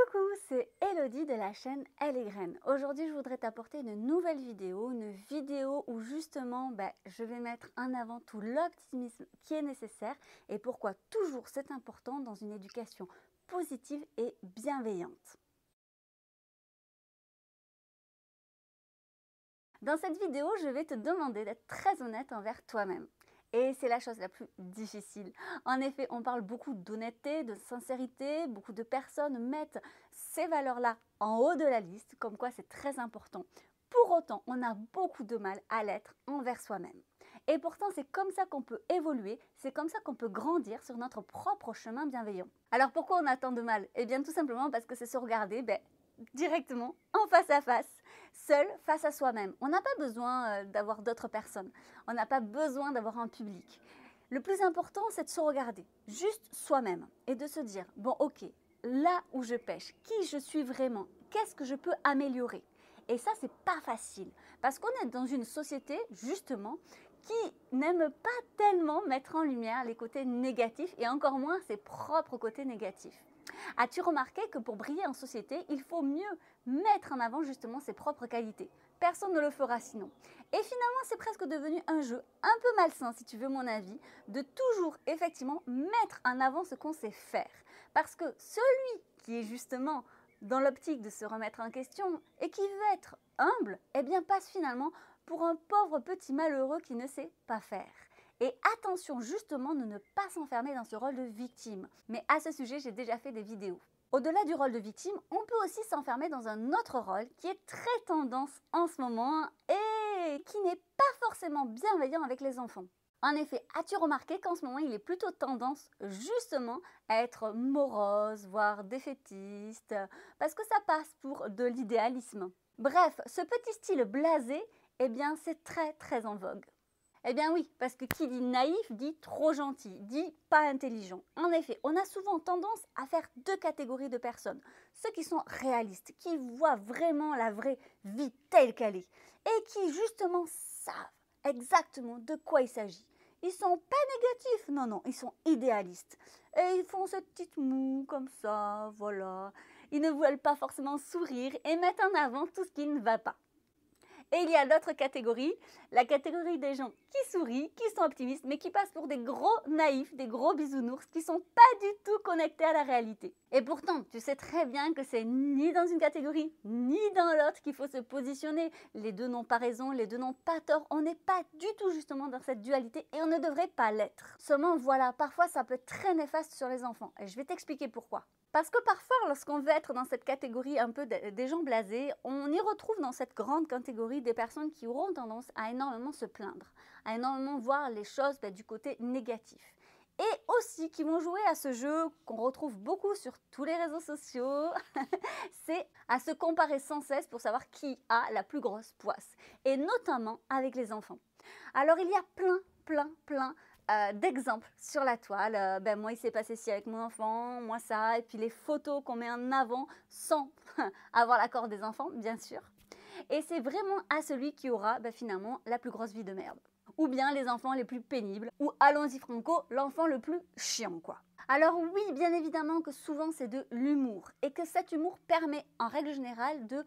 Coucou, c'est Elodie de la chaîne Elle et Graines. Aujourd'hui, je voudrais t'apporter une nouvelle vidéo, où justement, je vais mettre en avant tout l'optimisme qui est nécessaire et pourquoi toujours c'est important dans une éducation positive et bienveillante. Dans cette vidéo, je vais te demander d'être très honnête envers toi-même. Et c'est la chose la plus difficile. En effet, on parle beaucoup d'honnêteté, de sincérité. Beaucoup de personnes mettent ces valeurs-là en haut de la liste, comme quoi c'est très important. Pour autant, on a beaucoup de mal à l'être envers soi-même. Et pourtant, c'est comme ça qu'on peut évoluer, c'est comme ça qu'on peut grandir sur notre propre chemin bienveillant. Alors pourquoi on a tant de mal? Eh bien tout simplement parce que c'est se regarder directement en face à face, seul face à soi-même. On n'a pas besoin d'avoir d'autres personnes, on n'a pas besoin d'avoir un public. Le plus important, c'est de se regarder, juste soi-même, et de se dire, bon ok, là où je pêche, qui je suis vraiment, qu'est-ce que je peux améliorer? Et ça, c'est pas facile, parce qu'on est dans une société, justement, qui n'aime pas tellement mettre en lumière les côtés négatifs, et encore moins ses propres côtés négatifs. As-tu remarqué que pour briller en société, il faut mieux mettre en avant justement ses propres qualités? Personne ne le fera sinon. Et finalement, c'est presque devenu un jeu un peu malsain, si tu veux mon avis, de toujours effectivement mettre en avant ce qu'on sait faire. Parce que celui qui est justement dans l'optique de se remettre en question et qui veut être humble, eh bien passe finalement pour un pauvre petit malheureux qui ne sait pas faire. Et attention justement de ne pas s'enfermer dans ce rôle de victime. Mais à ce sujet, j'ai déjà fait des vidéos. Au-delà du rôle de victime, on peut aussi s'enfermer dans un autre rôle qui est très tendance en ce moment et qui n'est pas forcément bienveillant avec les enfants. En effet, as-tu remarqué qu'en ce moment, il est plutôt tendance justement à être morose, voire défaitiste, parce que ça passe pour de l'idéalisme. Bref, ce petit style blasé, eh bien, c'est très en vogue. Eh bien oui, parce que qui dit naïf dit trop gentil, dit pas intelligent. En effet, on a souvent tendance à faire deux catégories de personnes. Ceux qui sont réalistes, qui voient vraiment la vraie vie telle qu'elle est et qui justement savent exactement de quoi il s'agit. Ils sont pas négatifs, non, ils sont idéalistes. Et ils font cette petite moue comme ça, voilà. Ils ne veulent pas forcément sourire et mettre en avant tout ce qui ne va pas. Et il y a l'autre catégorie, la catégorie des gens qui sourient, qui sont optimistes, mais qui passent pour des gros naïfs, des gros bisounours, qui ne sont pas du tout connectés à la réalité. Et pourtant, tu sais très bien que c'est ni dans une catégorie, ni dans l'autre qu'il faut se positionner. Les deux n'ont pas raison, les deux n'ont pas tort. On n'est pas du tout justement dans cette dualité et on ne devrait pas l'être. Seulement, voilà, parfois ça peut être très néfaste sur les enfants. Et je vais t'expliquer pourquoi. Parce que parfois, lorsqu'on veut être dans cette catégorie un peu des gens blasés, on y retrouve dans cette grande catégorie des personnes qui auront tendance à énormément se plaindre, à énormément voir les choses du côté négatif. Et aussi qui vont jouer à ce jeu qu'on retrouve beaucoup sur tous les réseaux sociaux, c'est à se comparer sans cesse pour savoir qui a la plus grosse poisse, et notamment avec les enfants. Alors il y a plein d'exemples sur la toile. Moi, il s'est passé ci avec mon enfant, moi ça, et puis les photos qu'on met en avant sans avoir l'accord des enfants, bien sûr. Et c'est vraiment à celui qui aura finalement la plus grosse vie de merde. Ou bien les enfants les plus pénibles, ou allons-y franco, l'enfant le plus chiant quoi. Alors oui, bien évidemment que souvent c'est de l'humour et que cet humour permet en règle générale de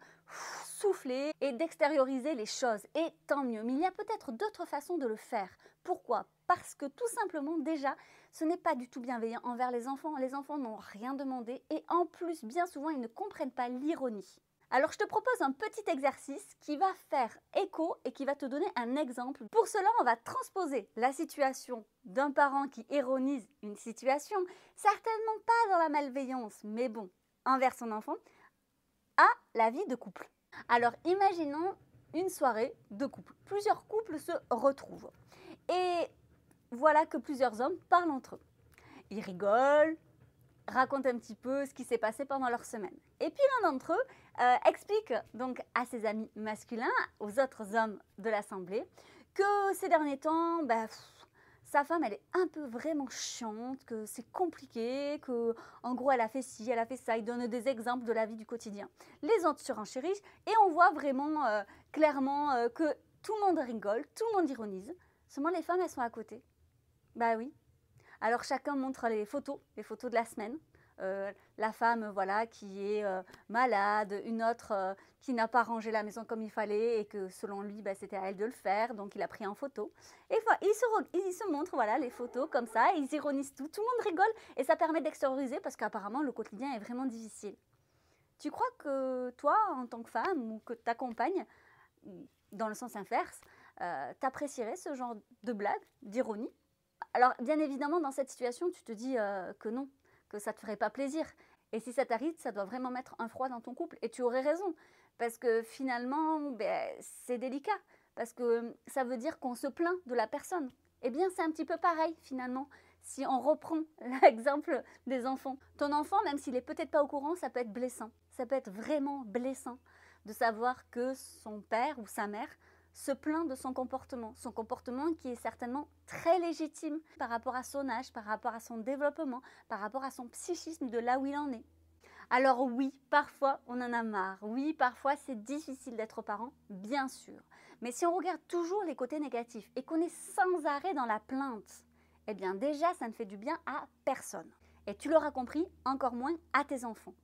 souffler et d'extérioriser les choses. Et tant mieux, mais il y a peut-être d'autres façons de le faire. Pourquoi? Parce que tout simplement déjà, ce n'est pas du tout bienveillant envers les enfants. Les enfants n'ont rien demandé et en plus, bien souvent, ils ne comprennent pas l'ironie. Alors je te propose un petit exercice qui va faire écho et qui va te donner un exemple. Pour cela, on va transposer la situation d'un parent qui ironise une situation, certainement pas dans la malveillance, mais bon, envers son enfant, à la vie de couple. Alors imaginons une soirée de couple. Plusieurs couples se retrouvent. Et voilà que plusieurs hommes parlent entre eux. Ils rigolent, racontent un petit peu ce qui s'est passé pendant leur semaine. Et puis l'un d'entre eux explique donc à ses amis masculins, aux autres hommes de l'assemblée, que ces derniers temps, sa femme elle est un peu vraiment chiante, que c'est compliqué, que en gros elle a fait ci, elle a fait ça. Il donne des exemples de la vie du quotidien. Les autres surenchérissent et on voit vraiment clairement que tout le monde rigole, tout le monde ironise. Seulement les femmes elles sont à côté. Bah oui. Alors chacun montre les photos de la semaine, la femme voilà, qui est malade, une autre qui n'a pas rangé la maison comme il fallait et que selon lui, bah, c'était à elle de le faire, donc il a pris en photo. Et ils se montrent voilà, les photos comme ça, ils ironisent tout le monde rigole et ça permet d'extérioriser parce qu'apparemment le quotidien est vraiment difficile. Tu crois que toi, en tant que femme ou que ta compagne, dans le sens inverse, t'apprécierais ce genre de blague, d'ironie? Alors, bien évidemment, dans cette situation, tu te dis que non, que ça ne te ferait pas plaisir. Et si ça t'arrive, ça doit vraiment mettre un froid dans ton couple. Et tu aurais raison, parce que finalement, ben, c'est délicat, parce que ça veut dire qu'on se plaint de la personne. Eh bien, c'est un petit peu pareil, finalement, si on reprend l'exemple des enfants. Ton enfant, même s'il n'est peut-être pas au courant, ça peut être blessant. Ça peut être vraiment blessant de savoir que son père ou sa mère se plaint de son comportement qui est certainement très légitime par rapport à son âge, par rapport à son développement, par rapport à son psychisme de là où il en est. Alors oui, parfois on en a marre, oui, parfois c'est difficile d'être parent, bien sûr. Mais si on regarde toujours les côtés négatifs et qu'on est sans arrêt dans la plainte, eh bien déjà ça ne fait du bien à personne. Et tu l'auras compris, encore moins à tes enfants.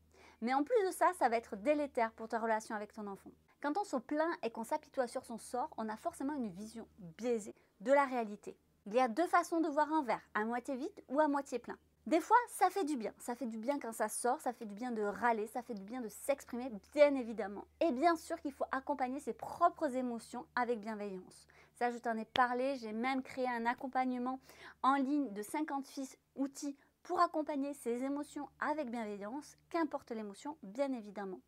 Mais en plus de ça, ça va être délétère pour ta relation avec ton enfant. Quand on se plaint et qu'on s'apitoie sur son sort, on a forcément une vision biaisée de la réalité. Il y a deux façons de voir un verre, à moitié vide ou à moitié plein. Des fois, ça fait du bien. Ça fait du bien quand ça sort, ça fait du bien de râler, ça fait du bien de s'exprimer, bien évidemment. Et bien sûr qu'il faut accompagner ses propres émotions avec bienveillance. Ça, je t'en ai parlé, j'ai même créé un accompagnement en ligne de 56 outils pour accompagner ses émotions avec bienveillance, qu'importe l'émotion, bien évidemment.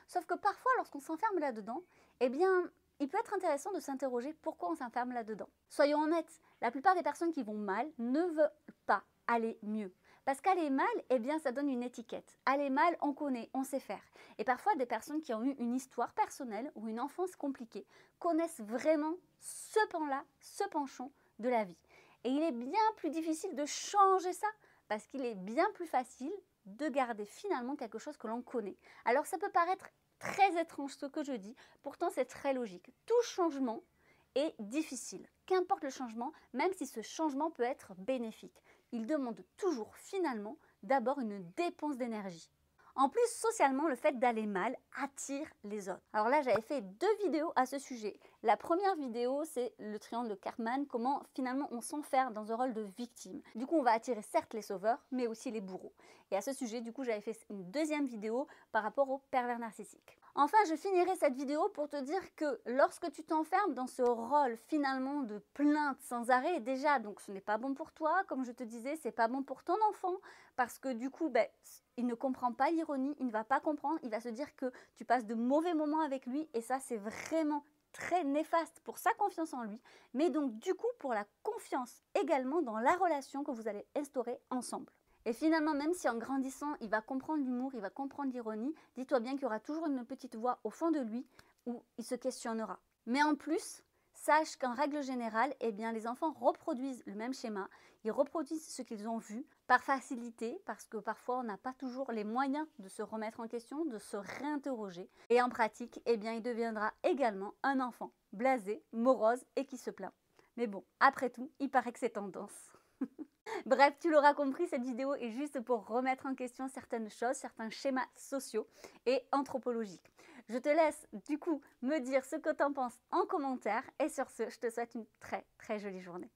Sauf que parfois, lorsqu'on s'enferme là-dedans, eh bien, il peut être intéressant de s'interroger pourquoi on s'enferme là-dedans. Soyons honnêtes, la plupart des personnes qui vont mal ne veulent pas aller mieux. Parce qu'aller mal, eh bien, ça donne une étiquette. Aller mal, on connaît, on sait faire. Et parfois, des personnes qui ont eu une histoire personnelle ou une enfance compliquée connaissent vraiment ce pan-là, ce penchant de la vie. Et il est bien plus difficile de changer ça parce qu'il est bien plus facile de garder finalement quelque chose que l'on connaît. Alors ça peut paraître très étrange ce que je dis, pourtant c'est très logique. Tout changement est difficile, qu'importe le changement, même si ce changement peut être bénéfique. Il demande toujours finalement d'abord une dépense d'énergie. En plus, socialement, le fait d'aller mal attire les autres. Alors là, j'avais fait 2 vidéos à ce sujet. La première vidéo, c'est le triangle de Karpman, comment finalement on s'enferme dans un rôle de victime. Du coup, on va attirer certes les sauveurs, mais aussi les bourreaux. Et à ce sujet, du coup, j'avais fait une deuxième vidéo par rapport au pervers narcissique. Enfin, je finirai cette vidéo pour te dire que lorsque tu t'enfermes dans ce rôle finalement de plainte sans arrêt, déjà, donc ce n'est pas bon pour toi, comme je te disais, c'est pas bon pour ton enfant, parce que du coup, il ne comprend pas l'ironie, il ne va pas comprendre, il va se dire que tu passes de mauvais moments avec lui, et ça, c'est vraiment très néfaste pour sa confiance en lui, mais donc du coup pour la confiance également dans la relation que vous allez instaurer ensemble. Et finalement, même si en grandissant, il va comprendre l'humour, il va comprendre l'ironie, dis-toi bien qu'il y aura toujours une petite voix au fond de lui où il se questionnera. Mais en plus, sache qu'en règle générale, eh bien, les enfants reproduisent le même schéma, ils reproduisent ce qu'ils ont vu par facilité, parce que parfois on n'a pas toujours les moyens de se remettre en question, de se réinterroger. Et en pratique, eh bien, il deviendra également un enfant blasé, morose et qui se plaint. Mais bon, après tout, il paraît que c'est tendance. Bref, tu l'auras compris, cette vidéo est juste pour remettre en question certaines choses, certains schémas sociaux et anthropologiques. Je te laisse du coup me dire ce que tu en penses en commentaire et sur ce, je te souhaite une très très jolie journée.